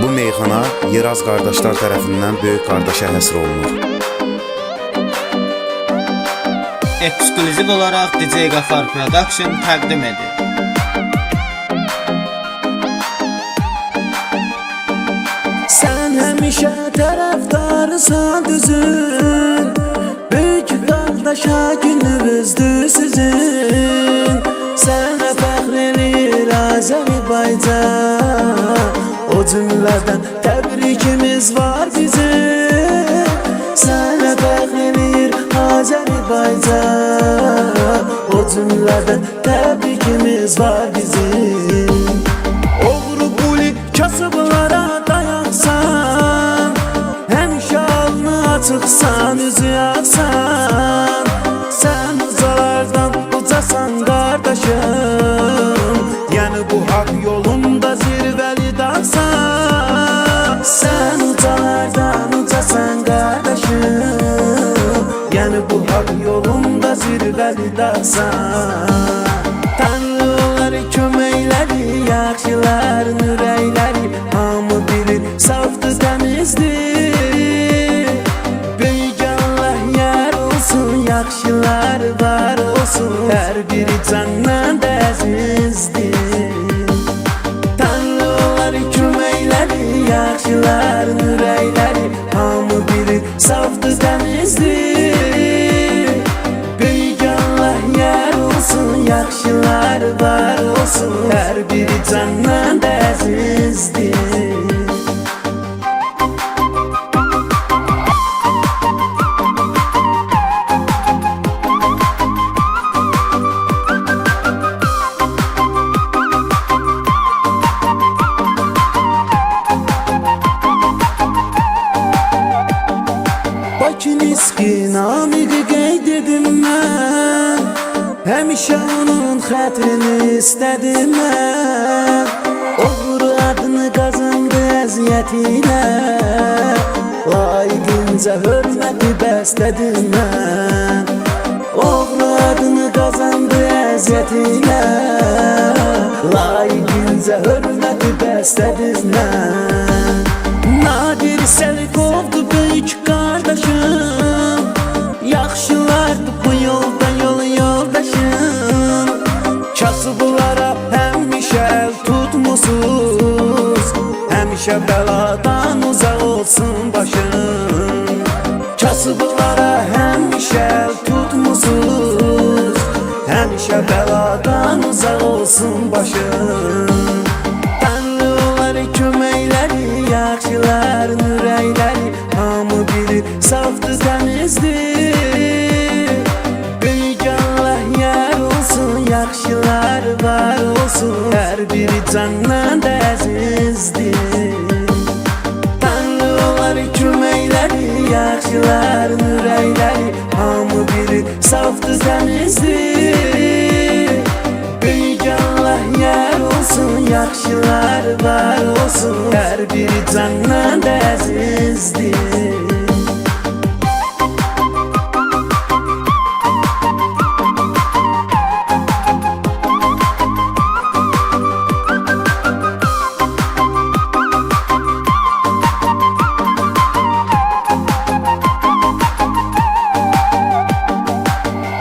Bu meyxana Yeraz qardaşlar tərəfindən böyük qardaşa həsr olunur. Ekskluziv olaraq DJ Qafar Production təqdim edir. Sən həmişə tərəfdarısan düzün, böyük qardaşa günümüzdür sizin. Sənə fəxr edir Azərbaycan, o cümlədən təbrikimiz var bizim. Sənə fəxr edir Azərbaycan, o cümlədən təbrikimiz var bizim. Oğru quli kasıblara dayansan, həmişə alnı açıqsan, üzü yaxsan. Sən ucalardan ucasan qardaşım, yəni bu haqq yolunda zirvəli dağsan. Sən ucalardan ucasan qardaşım, yəni bu haqq yolunda zirvəli dağsan. Tanrı onları köməkləri, yaxşıların ürəkləri, hamı bilir safdır, təmizdir. Böyük Allah yar olsun, yaxşılar var olsun, hər biri candan əzizdir. Tanrı onları köməkləri, yaxşıların ürəkləri, hamı bilir safdır, təmizdir. Böyük Allah yar olsun, yaxşılar var olsun, hər biri candan əzizdir. Bakiniski namiqi qeyd edim mən, həmişə onun xətrini istədim mən. Oğru adını qazandı əziyyətinə, layiqincə hörməti bəstədim mən. Oğru adını qazandı əziyyətinə, layiqincə hörməti bəstədim mən. Nadir Səliqovdu böyük qardaşım, yaxşılardı bu yolda yol yoldaşım. Kasıblara həmişə əl tutmusuz, həmişə bəladan uzaq olsun başım. Kasıblara həmişə əl tutmusuz, həmişə bəladan uzaq olsun başım. Tanrı onları köməkləri, yaxşıların ürəkləri, hamı bilir safdır, təmizdir. Böyük Allah yar olsun, yaxşılar var olsun, hər biri candan əzizdir. Tanrı onları köməkləri, yaxşıların ürəkləri, hamı bilir safdır, təmizdir. Böyük Allah yar olsun, yaxşılar var olsun, hər biri candan əzizdir.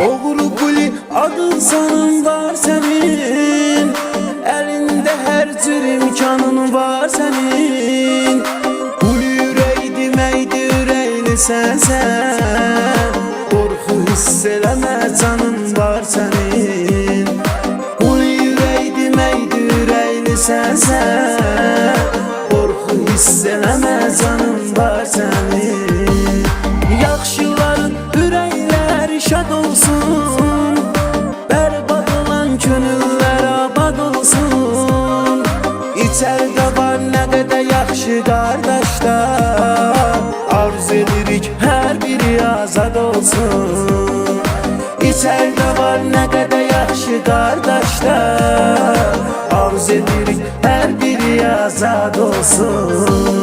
Oğru quli adın sanın var sənin, əlində hər cür imkanın var sənin. Quli ürək deməkdir, ürəklisən sən, qorxu hiss eləmə, canın var sənin. Quli ürək deməkdir, ürəklisən sən, qorxu hiss eləmə, canın var sənin. Yaxşıların ürəkləri şad olsun, bərbad olan könüllər abad olsun. İçərdə var nə qədər yaxşı qardaşlar, arz edirik hər biri azad olsun. İçərdə var nə qədər yaxşı qardaşlar, arz edirik hər biri azad olsun.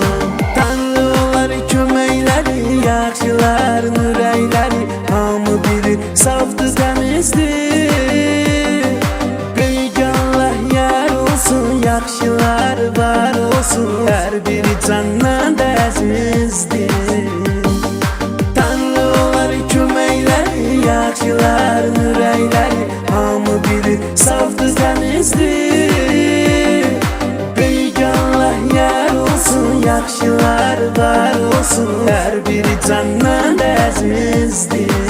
Tanrı onları köməkləri, yaxşıların ürəkləri, hamı bilir safdır, təmizdir. Böyük Allah yar olsun, olsun, yaxşılar var olsun, hər biri candan əzizdir. Tanrı olar köməkləri, yaxşıların ürəkləri, hamı biri safdır, təmizdir. Böyük Allah yar olsun, yaxşılar var olsun, hər biri candan əzizdir.